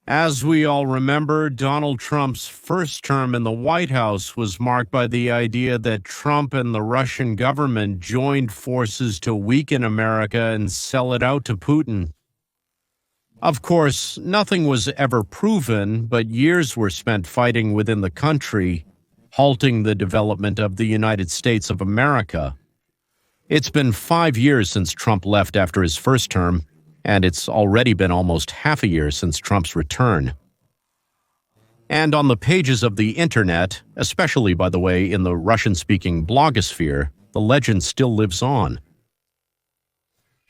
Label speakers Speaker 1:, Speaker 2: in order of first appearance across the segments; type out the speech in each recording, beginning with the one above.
Speaker 1: As we all remember, Donald Trump's first term in the White House was marked by the idea that Trump and the Russian government joined forces to weaken America and sell it out to Putin. Of course, nothing was ever proven, but years were spent fighting within the country, halting the development of the United States of America. It's been 5 years since Trump left after his first term, and it's already been almost half a year since Trump's return. And on the pages of the internet, especially, by the way, in the Russian-speaking blogosphere, the legend still lives on.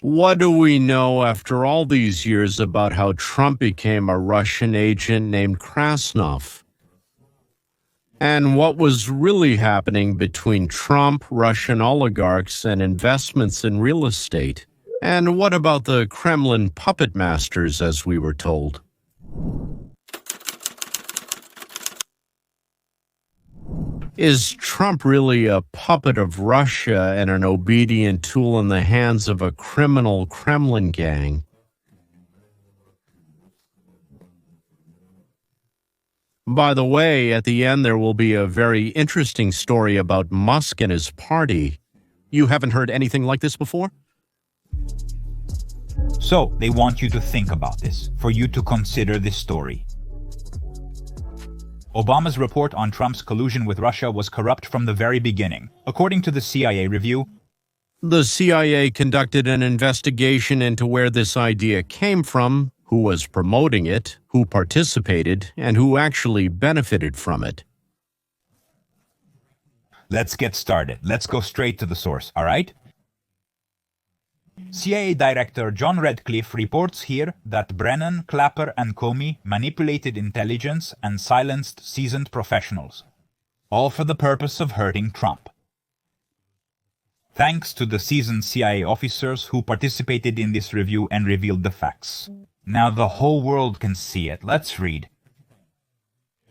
Speaker 1: What do we know after all these years about how Trump became a Russian agent named Krasnov? And what was really happening between Trump, Russian oligarchs, and investments in real estate? And what about the Kremlin puppet masters, as we were told? Is Trump really a puppet of Russia and an obedient tool in the hands of a criminal Kremlin gang? By the way, at the end there will be a very interesting story about Musk and his party. You haven't heard anything like this before?
Speaker 2: So, they want you to think about this, for you to consider this story. Obama's report on Trump's collusion with Russia was corrupt from the very beginning. According to the CIA review,
Speaker 1: the CIA conducted an investigation into where this idea came from, who was promoting it, who participated, and who actually benefited from it.
Speaker 2: Let's get started. Let's go straight to the source, all right? CIA Director John Radcliffe reports here that Brennan, Clapper, and Comey manipulated intelligence and silenced seasoned professionals, all for the purpose of hurting Trump. Thanks to the seasoned CIA officers who participated in this review and revealed the facts. Now the whole world can see it. Let's read.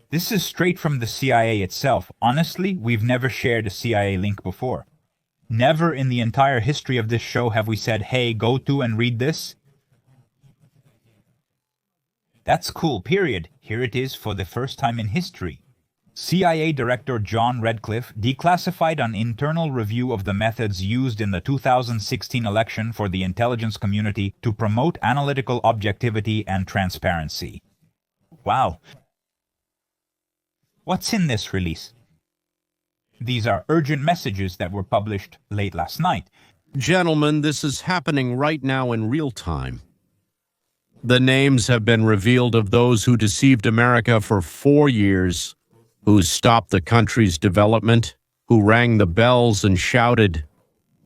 Speaker 2: This is straight from the CIA itself. Honestly, we've never shared a CIA link before. Never in the entire history of this show have we said, hey, go to and read this. That's cool, period. Here it is for the first time in history. CIA Director John Radcliffe declassified an internal review of the methods used in the 2016 election for the intelligence community to promote analytical objectivity and transparency. Wow. What's in this release? These are urgent messages that were published late last night.
Speaker 1: Gentlemen, this is happening right now in real time. The names have been revealed of those who deceived America for 4 years, who stopped the country's development, who rang the bells and shouted,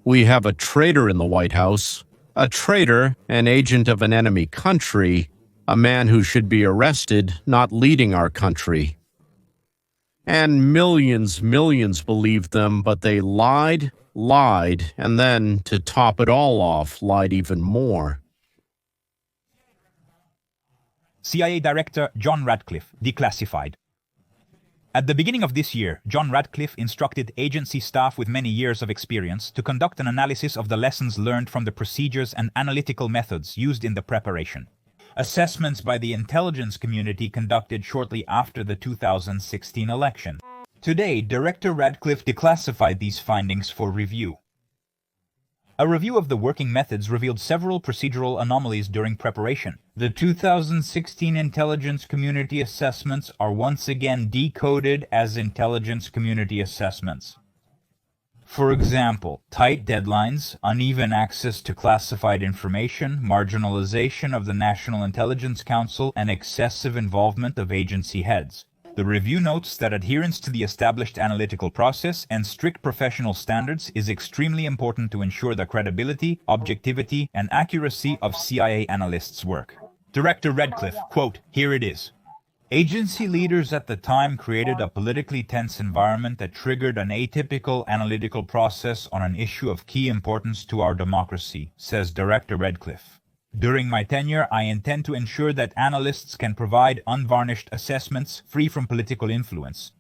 Speaker 1: "We have a traitor in the White House," a traitor, an agent of an enemy country, a man who should be arrested, not leading our country. And millions believed them, but they lied, and then, to top it all off, lied even more.
Speaker 2: CIA Director John Radcliffe, Declassified. At the beginning of this year, John Radcliffe instructed agency staff with many years of experience to conduct an analysis of the lessons learned from the procedures and analytical methods used in the preparation. Assessments by the intelligence community conducted shortly after the 2016 election. Today, Director Radcliffe declassified these findings for review. A review of the working methods revealed several procedural anomalies during preparation. The 2016 intelligence community assessments are once again decoded as intelligence community assessments. For example, tight deadlines, uneven access to classified information, marginalization of the National Intelligence Council, and excessive involvement of agency heads. The review notes that adherence to the established analytical process and strict professional standards is extremely important to ensure the credibility, objectivity, and accuracy of CIA analysts' work. Director Radcliffe, quote, here it is. Agency leaders at the time created a politically tense environment that triggered an atypical analytical process on an issue of key importance to our democracy, says Director Radcliffe. During my tenure, I intend to ensure that analysts can provide unvarnished assessments free from political influence.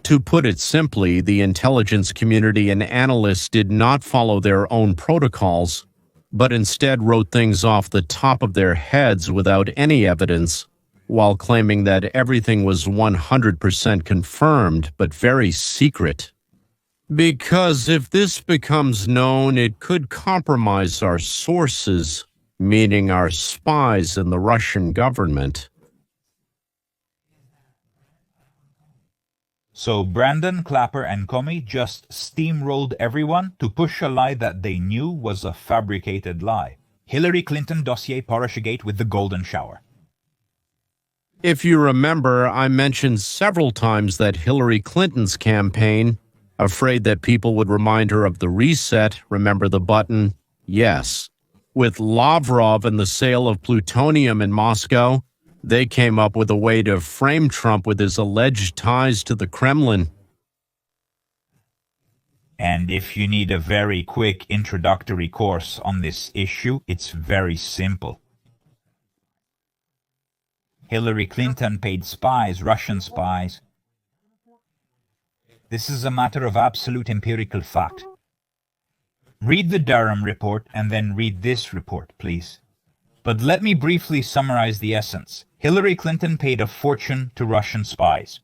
Speaker 1: To put it simply, the intelligence community and analysts did not follow their own protocols, but instead wrote things off the top of their heads without any evidence, while claiming that everything was 100% confirmed, but very secret. Because if this becomes known, it could compromise our sources, meaning our spies in the Russian government.
Speaker 2: So Brandon, Clapper, and Comey just steamrolled everyone to push a lie that they knew was a fabricated lie. Hillary Clinton dossier Parachagate with the golden shower.
Speaker 1: If you remember, I mentioned several times that Hillary Clinton's campaign, afraid that people would remind her of the reset, remember the button? Yes. With Lavrov and the sale of plutonium in Moscow, they came up with a way to frame Trump with his alleged ties to the Kremlin.
Speaker 2: And if you need a very quick introductory course on this issue, it's very simple. Hillary Clinton paid spies, Russian spies. This is a matter of absolute empirical fact. Read the Durham report and then read this report, please. But let me briefly summarize the essence. Hillary Clinton paid a fortune to Russian spies.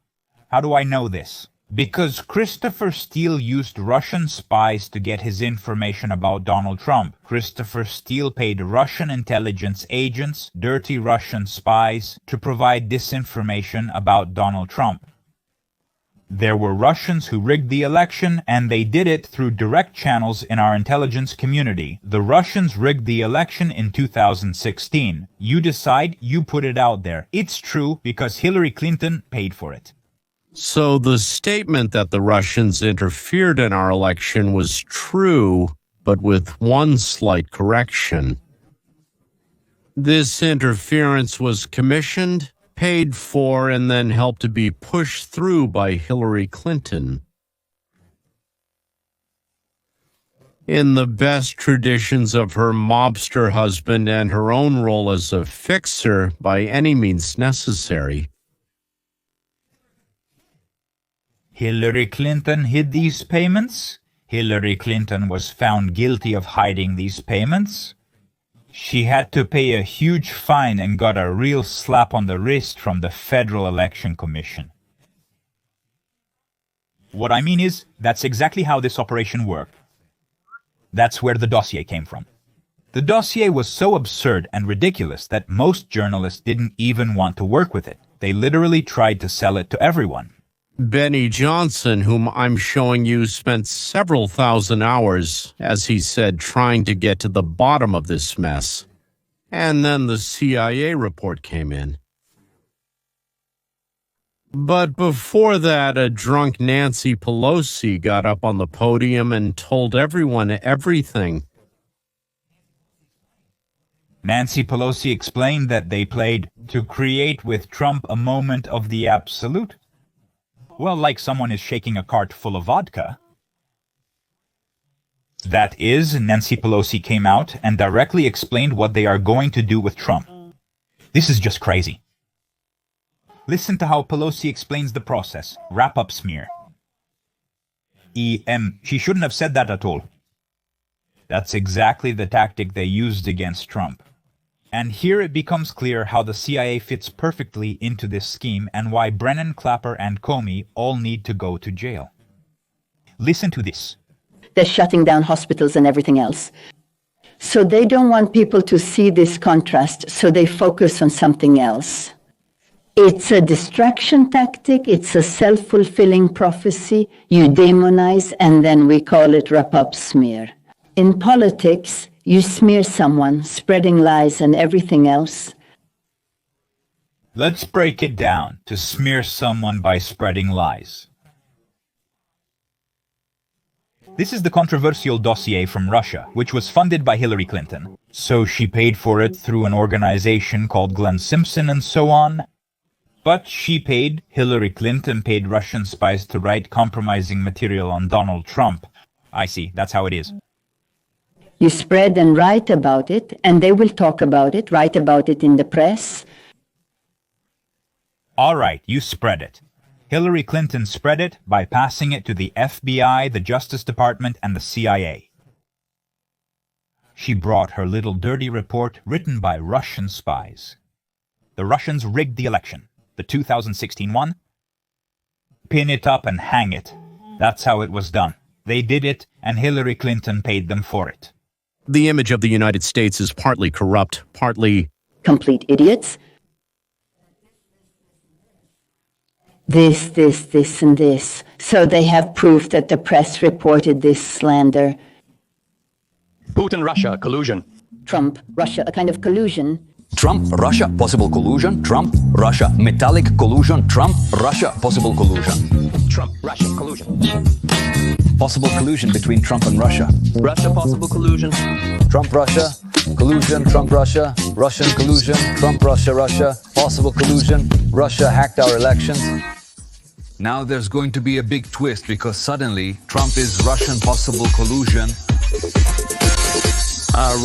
Speaker 2: How do I know this? Because Christopher Steele used Russian spies to get his information about Donald Trump. Christopher Steele paid Russian intelligence agents, dirty Russian spies, to provide disinformation about Donald Trump. There were Russians who rigged the election, and they did it through direct channels in our intelligence community. The Russians rigged the election in 2016. You decide, you put it out there. It's true because Hillary Clinton paid for it.
Speaker 1: So the statement that the Russians interfered in our election was true, but with one slight correction. This interference was commissioned, paid for, and then helped to be pushed through by Hillary Clinton. In the best traditions of her mobster husband and her own role as a fixer by any means necessary.
Speaker 2: Hillary Clinton hid these payments. Hillary Clinton was found guilty of hiding these payments. She had to pay a huge fine and got a real slap on the wrist from the Federal Election Commission. What I mean is, that's exactly how this operation worked. That's where the dossier came from. The dossier was so absurd and ridiculous that most journalists didn't even want to work with it. They literally tried to sell it to everyone.
Speaker 1: Benny Johnson, whom I'm showing you, spent several thousand hours, as he said, trying to get to the bottom of this mess. And then the CIA report came in. But before that, a drunk Nancy Pelosi got up on the podium and told everyone everything.
Speaker 2: Nancy Pelosi explained that they played to create with Trump a moment of the absolute. Well, like someone is shaking a cart full of vodka. That is, Nancy Pelosi came out and directly explained what they are going to do with Trump. This is just crazy. Listen to how Pelosi explains the process. Wrap-up smear. She shouldn't have said that at all. That's exactly the tactic they used against Trump. And here it becomes clear how the CIA fits perfectly into this scheme and why Brennan, Clapper, and Comey all need to go to jail. Listen to this.
Speaker 3: They're shutting down hospitals and everything else. So they don't want people to see this contrast, so they focus on something else. It's a distraction tactic. It's a self-fulfilling prophecy. You demonize, and then we call it wrap-up smear. In politics, you smear someone, spreading lies and everything else.
Speaker 2: Let's break it down to smear someone by spreading lies. This is the controversial dossier from Russia, which was funded by Hillary Clinton. So she paid for it through an organization called Glenn Simpson and so on. But Hillary Clinton paid Russian spies to write compromising material on Donald Trump. I see, that's how it is.
Speaker 3: You spread and write about it, and they will talk about it, write about it in the press.
Speaker 2: All right, you spread it. Hillary Clinton spread it by passing it to the FBI, the Justice Department, and the CIA. She brought her little dirty report written by Russian spies. The Russians rigged the election, the 2016 one. Pin it up and hang it. That's how it was done. They did it, and Hillary Clinton paid them for it.
Speaker 1: The image of the United States is partly corrupt, partly
Speaker 3: complete idiots. This, and this. So they have proof that the press reported this slander.
Speaker 4: Putin, Russia, collusion.
Speaker 3: Trump, Russia, a kind of collusion.
Speaker 5: Trump, Russia, possible collusion. Trump, Russia, metallic collusion. Trump, Russia, possible collusion.
Speaker 4: Trump, Russia, collusion.
Speaker 5: Possible collusion between Trump and Russia.
Speaker 4: Russia, possible collusion.
Speaker 5: Trump, Russia, collusion. Trump, Russia, Russian collusion. Trump, Russia, Russia, possible collusion. Russia hacked our elections. Now there's going to be a big twist because suddenly Trump is Russian possible collusion.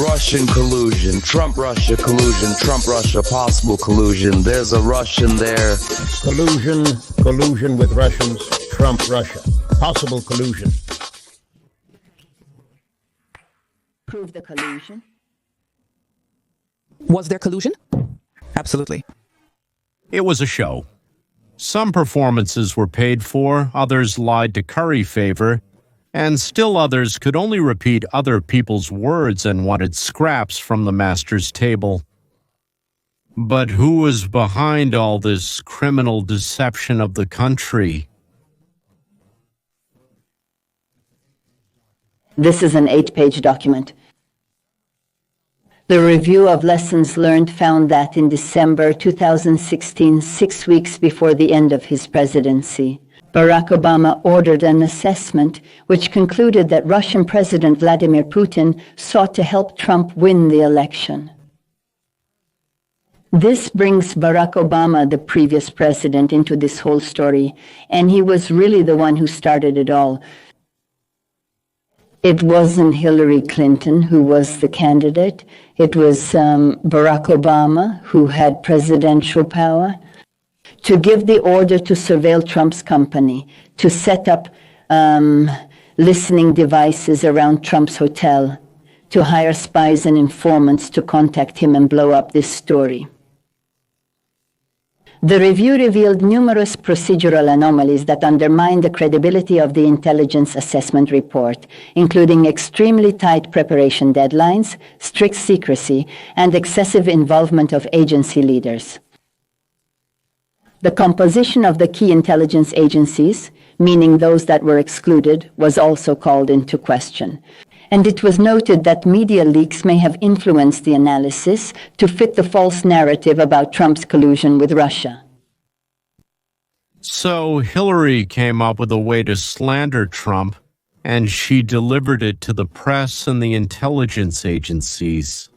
Speaker 6: Russian collusion, Trump-Russia collusion, Trump-Russia possible collusion. There's a Russian there.
Speaker 7: Collusion with Russians, Trump-Russia. Possible collusion.
Speaker 3: Prove the collusion.
Speaker 8: Was there collusion? Absolutely.
Speaker 1: it was a show. Some performances were paid for, others lied to curry favor, and still others could only repeat other people's words and wanted scraps from the master's table. But who was behind all this criminal deception of the country?
Speaker 3: This is an 8-page document. The review of lessons learned found that in December 2016, 6 weeks before the end of his presidency, Barack Obama ordered an assessment which concluded that Russian President Vladimir Putin sought to help Trump win the election. This brings Barack Obama, the previous president, into this whole story, and he was really the one who started it all. It wasn't Hillary Clinton who was the candidate. It was Barack Obama who had presidential power to give the order to surveil Trump's company, to set up listening devices around Trump's hotel, to hire spies and informants to contact him and blow up this story. The review revealed numerous procedural anomalies that undermine the credibility of the intelligence assessment report, including extremely tight preparation deadlines, strict secrecy, and excessive involvement of agency leaders. The composition of the key intelligence agencies, meaning those that were excluded, was also called into question. And it was noted that media leaks may have influenced the analysis to fit the false narrative about Trump's collusion with Russia.
Speaker 1: So Hillary came up with a way to slander Trump, and she delivered it to the press and the intelligence agencies.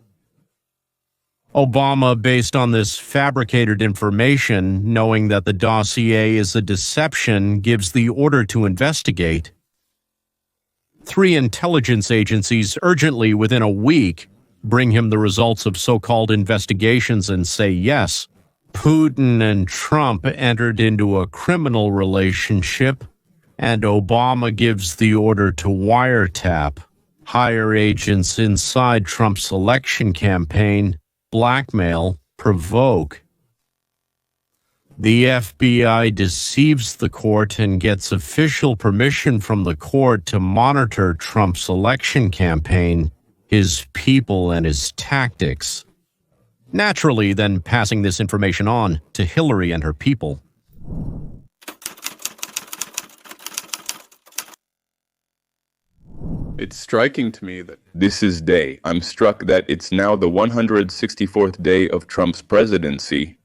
Speaker 1: Obama, based on this fabricated information, knowing that the dossier is a deception, gives the order to investigate. 3 intelligence agencies urgently, within a week, bring him the results of so-called investigations and say yes, Putin and Trump entered into a criminal relationship, and Obama gives the order to wiretap, hire agents inside Trump's election campaign, blackmail, provoke. The FBI deceives the court and gets official permission from the court to monitor Trump's election campaign, his people, and his tactics. Naturally, then passing this information on to Hillary and her people.
Speaker 9: It's striking to me that this is day. I'm struck that it's now the 164th day of Trump's presidency.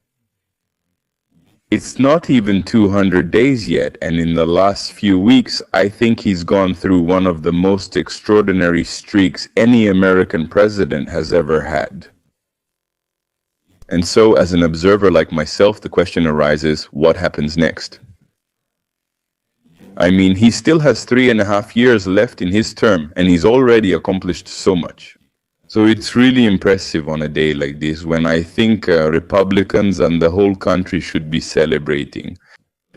Speaker 9: It's not even 200 days yet, and in the last few weeks, I think he's gone through one of the most extraordinary streaks any American president has ever had. And so, as an observer like myself, the question arises, what happens next? I mean, he still has 3.5 years left in his term, and he's already accomplished so much. So it's really impressive on a day like this when I think Republicans and the whole country should be celebrating.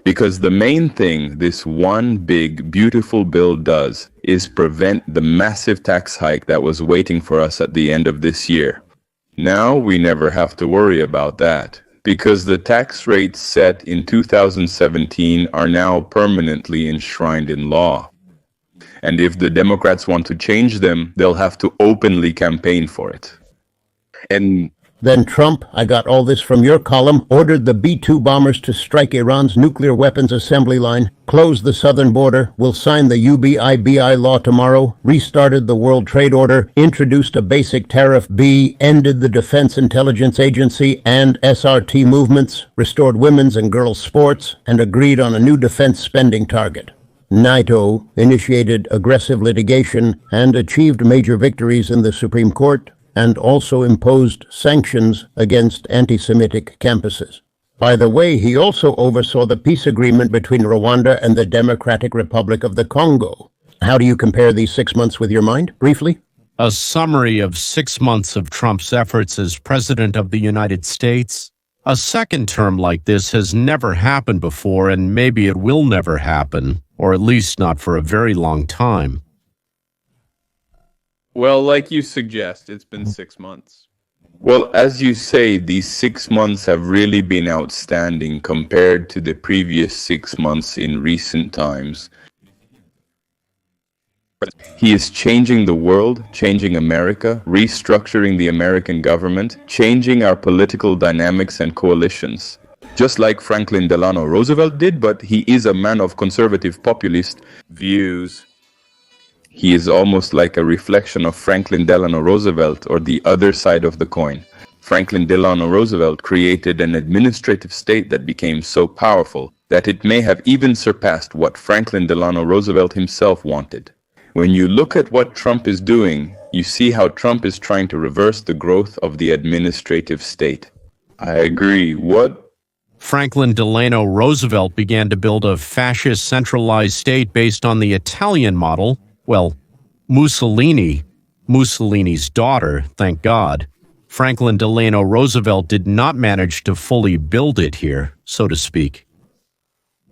Speaker 9: Because the main thing this one big, beautiful bill does is prevent the massive tax hike that was waiting for us at the end of this year. Now we never have to worry about that. because the tax rates set in 2017 are now permanently enshrined in law. And if the Democrats want to change them, they'll have to openly campaign for it. And
Speaker 7: Then Trump, I got all this from your column, ordered the B-2 bombers to strike Iran's nuclear weapons assembly line, closed the southern border, will sign the UBIBI law tomorrow, restarted the World Trade Order, introduced a basic tariff B, ended the Defense Intelligence Agency and SRT movements, restored women's and girls' sports, and agreed on a new defense spending target. NATO initiated aggressive litigation and achieved major victories in the Supreme Court, and also imposed sanctions against anti-Semitic campuses. By the way, he also oversaw the peace agreement between Rwanda and the Democratic Republic of the Congo. How do you compare these 6 months with your mind, briefly?
Speaker 1: A summary of 6 months of Trump's efforts as President of the United States. A second term like this has never happened before, and maybe it will never happen, or at least not for a very long time.
Speaker 10: Well, like you suggest, it's been 6 months.
Speaker 9: well, as you say, these 6 months have really been outstanding compared to the previous 6 months in recent times. He is changing the world, changing America, restructuring the American government, changing our political dynamics and coalitions. Just like Franklin Delano Roosevelt did, but he is a man of conservative populist views. He is almost like a reflection of Franklin Delano Roosevelt, or the other side of the coin. Franklin Delano Roosevelt created an administrative state that became so powerful that it may have even surpassed what Franklin Delano Roosevelt himself wanted. When you look at what Trump is doing, you see how Trump is trying to reverse the growth of the administrative state. I agree. What?
Speaker 1: Franklin Delano Roosevelt began to build a fascist centralized state based on the Italian model. Well, Mussolini's daughter, thank God. Franklin Delano Roosevelt did not manage to fully build it here, so to speak.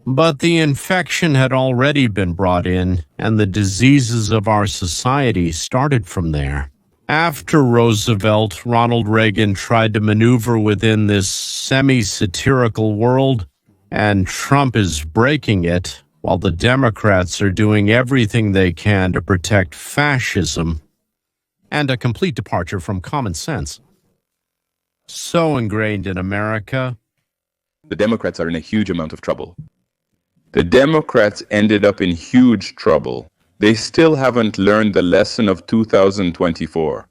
Speaker 1: But the infection had already been brought in, and the diseases of our society started from there. After Roosevelt, Ronald Reagan tried to maneuver within this semi-satirical world, and Trump is breaking it, while the Democrats are doing everything they can to protect fascism and a complete departure from common sense. So ingrained in America.
Speaker 9: The Democrats are in a huge amount of trouble. The Democrats ended up in huge trouble. They still haven't learned the lesson of 2024.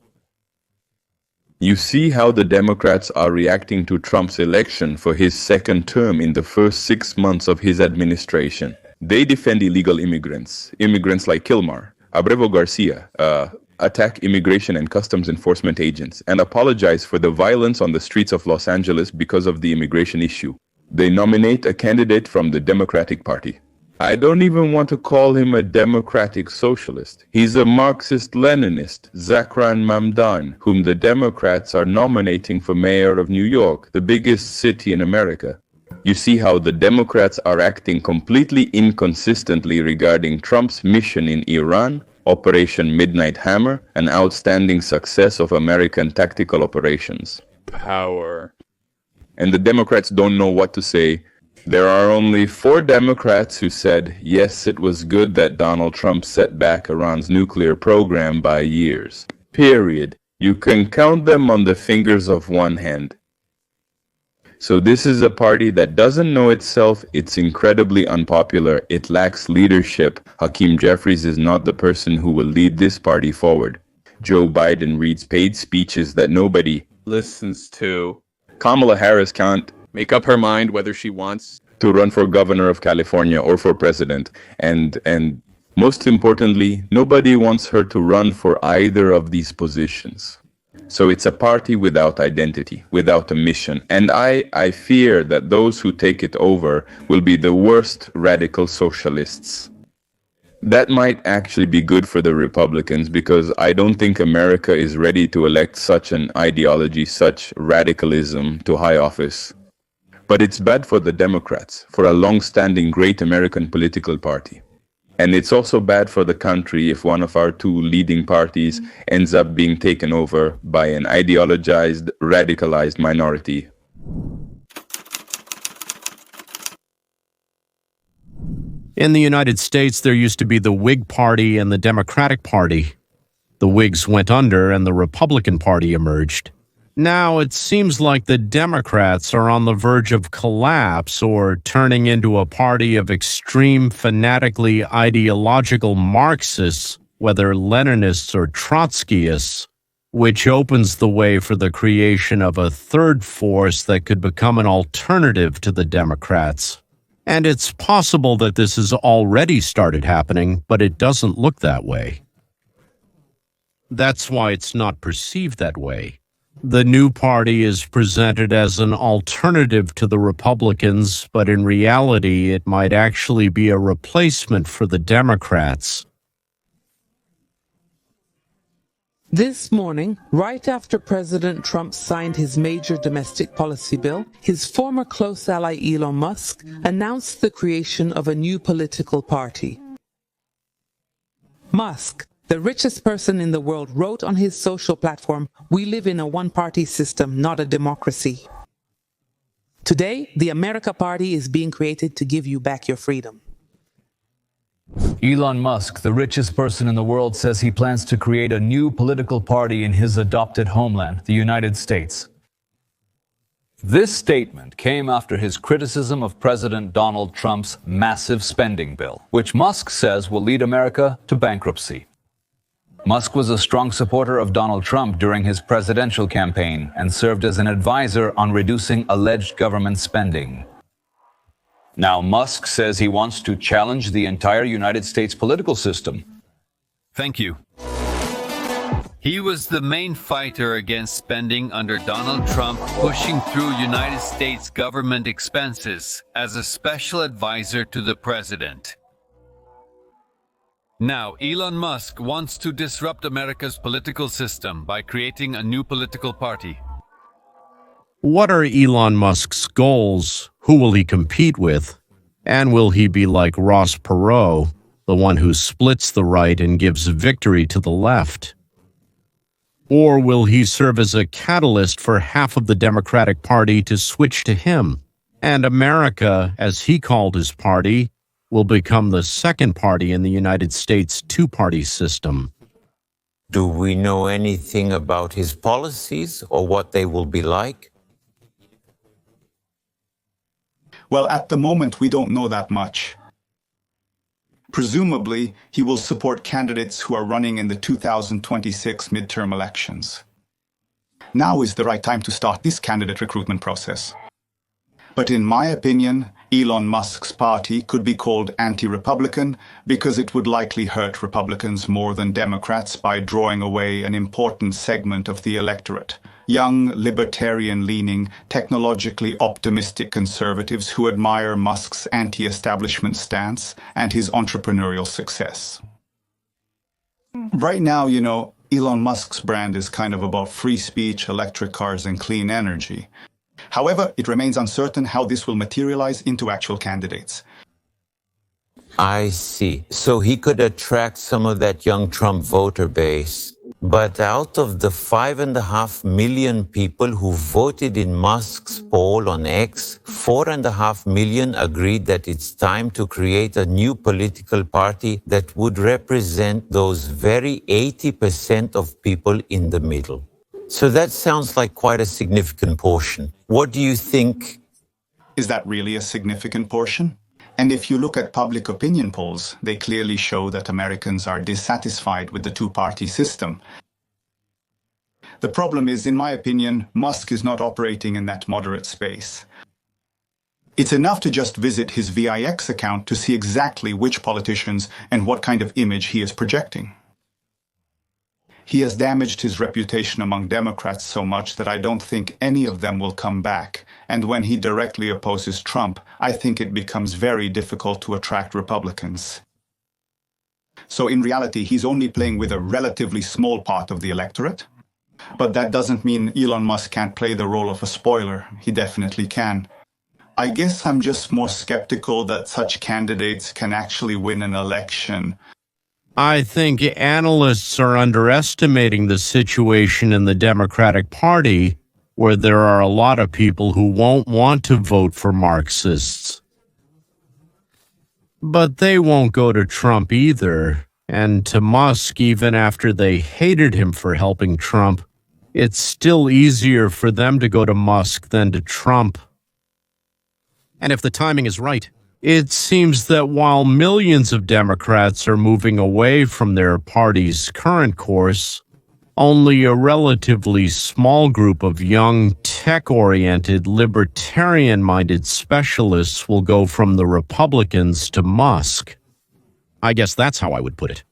Speaker 9: You see how the Democrats are reacting to Trump's election for his second term in the first 6 months of his administration. They defend illegal immigrants like Kilmar, Abrevo Garcia, attack immigration and customs enforcement agents, and apologize for the violence on the streets of Los Angeles because of the immigration issue. They nominate a candidate from the Democratic Party. I don't even want to call him a democratic socialist. He's a Marxist-Leninist, Zakran Mamdan, whom the Democrats are nominating for mayor of New York, the biggest city in America. You see how the Democrats are acting completely inconsistently regarding Trump's mission in Iran, Operation Midnight Hammer, an outstanding success of American tactical operations.
Speaker 10: Power.
Speaker 9: And the Democrats don't know what to say. There are only 4 Democrats who said, yes, it was good that Donald Trump set back Iran's nuclear program by years. Period. You can count them on the fingers of one hand. So this is a party that doesn't know itself. It's incredibly unpopular. It lacks leadership. Hakeem Jeffries is not the person who will lead this party forward. Joe Biden reads paid speeches that nobody
Speaker 10: Listens to.
Speaker 9: Kamala Harris can't
Speaker 10: Make up her mind whether she wants.
Speaker 9: to run for governor of California or for president. And most importantly, nobody wants her to run for either of these positions. So it's a party without identity, without a mission. And I fear that those who take it over will be the worst radical socialists. That might actually be good for the Republicans, because I don't think America is ready to elect such an ideology, such radicalism to high office. But it's bad for the Democrats, for a long-standing great American political party. And it's also bad for the country if one of our 2 leading parties ends up being taken over by an ideologized, radicalized minority.
Speaker 1: In the United States, there used to be the Whig Party and the Democratic Party. The Whigs went under and the Republican Party emerged. Now it seems like the Democrats are on the verge of collapse or turning into a party of extreme, fanatically ideological Marxists, whether Leninists or Trotskyists, which opens the way for the creation of a third force that could become an alternative to the Democrats. And it's possible that this has already started happening, but it doesn't look that way. That's why it's not perceived that way. The new party is presented as an alternative to the Republicans, but in reality, it might actually be a replacement for the Democrats.
Speaker 11: This morning, right after President Trump signed his major domestic policy bill, his former close ally Elon Musk announced the creation of a new political party. Musk, the richest person in the world, wrote on his social platform, "We live in a one-party system, not a democracy." Today, the America Party is being created to give you back your freedom.
Speaker 5: Elon Musk, the richest person in the world, says he plans to create a new political party in his adopted homeland, the United States. This statement came after his criticism of President Donald Trump's massive spending bill, which Musk says will lead America to bankruptcy. Musk was a strong supporter of Donald Trump during his presidential campaign and served as an advisor on reducing alleged government spending. Now Musk says he wants to challenge the entire United States political system.
Speaker 12: Thank you. He was the main fighter against spending under Donald Trump, pushing through United States government expenses as a special advisor to the president. Now, Elon Musk wants to disrupt America's political system by creating a new political party.
Speaker 1: What are Elon Musk's goals? Who will he compete with? And will he be like Ross Perot, the one who splits the right and gives victory to the left? Or will he serve as a catalyst for half of the Democratic Party to switch to him? And America, as he called his party, will become the second party in the United States two-party system.
Speaker 13: Do we know anything about his policies or what they will be like?
Speaker 14: Well, at the moment, we don't know that much. Presumably, he will support candidates who are running in the 2026 midterm elections. Now is the right time to start this candidate recruitment process. But in my opinion, Elon Musk's party could be called anti-Republican because it would likely hurt Republicans more than Democrats by drawing away an important segment of the electorate. Young, libertarian-leaning, technologically optimistic conservatives who admire Musk's anti-establishment stance and his entrepreneurial success. Right now, Elon Musk's brand is kind of about free speech, electric cars, and clean energy. However, it remains uncertain how this will materialize into actual candidates.
Speaker 13: I see. So he could attract some of that young Trump voter base. But out of the 5.5 million people who voted in Musk's poll on X, 4.5 million agreed that it's time to create a new political party that would represent those very 80% of people in the middle. So that sounds like quite a significant portion. What do you think?
Speaker 14: Is that really a significant portion? And if you look at public opinion polls, they clearly show that Americans are dissatisfied with the two-party system. The problem is, in my opinion, Musk is not operating in that moderate space. It's enough to just visit his VIX account to see exactly which politicians and what kind of image he is projecting. He has damaged his reputation among Democrats so much that I don't think any of them will come back. And when he directly opposes Trump, I think it becomes very difficult to attract Republicans. So in reality, he's only playing with a relatively small part of the electorate. But that doesn't mean Elon Musk can't play the role of a spoiler. He definitely can. I guess I'm just more skeptical that such candidates can actually win an election.
Speaker 1: I think analysts are underestimating the situation in the Democratic Party, where there are a lot of people who won't want to vote for Marxists. But they won't go to Trump either, and to Musk, even after they hated him for helping Trump, it's still easier for them to go to Musk than to Trump. And if the timing is right, it seems that while millions of Democrats are moving away from their party's current course, only a relatively small group of young, tech-oriented, libertarian-minded specialists will go from the Republicans to Musk. I guess that's how I would put it.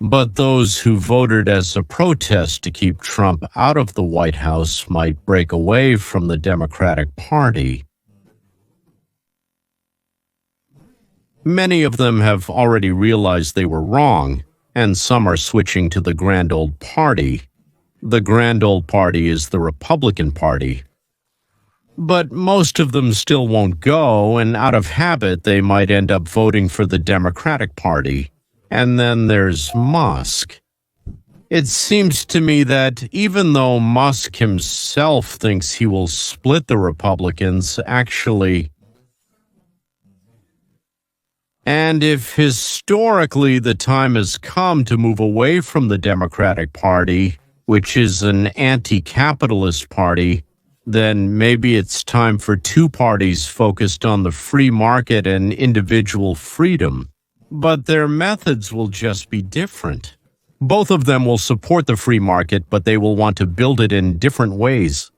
Speaker 1: But those who voted as a protest to keep Trump out of the White House might break away from the Democratic Party. Many of them have already realized they were wrong, and some are switching to the Grand Old Party. The Grand Old Party is the Republican Party. But most of them still won't go, and out of habit they might end up voting for the Democratic Party. And then there's Musk. It seems to me that even though Musk himself thinks he will split the Republicans, actually, and if historically the time has come to move away from the Democratic Party, which is an anti-capitalist party, then maybe it's time for two parties focused on the free market and individual freedom. But their methods will just be different. Both of them will support the free market, but they will want to build it in different ways.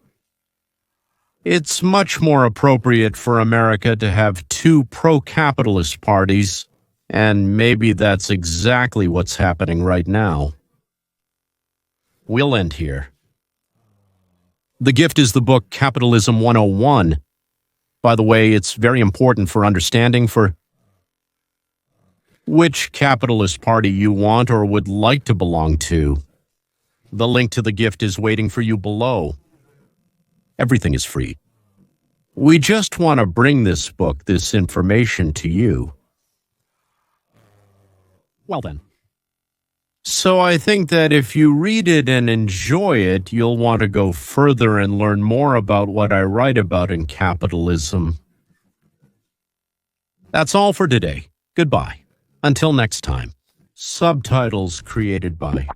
Speaker 1: It's much more appropriate for America to have two pro-capitalist parties, and maybe that's exactly what's happening right now. We'll end here. The gift is the book Capitalism 101. By the way, it's very important for understanding for which capitalist party you want or would like to belong to. The link to the gift is waiting for you below. Everything is free. We just want to bring this book, this information to you. Well then. So I think that if you read it and enjoy it, you'll want to go further and learn more about what I write about in capitalism. That's all for today. Goodbye. Until next time. Subtitles created by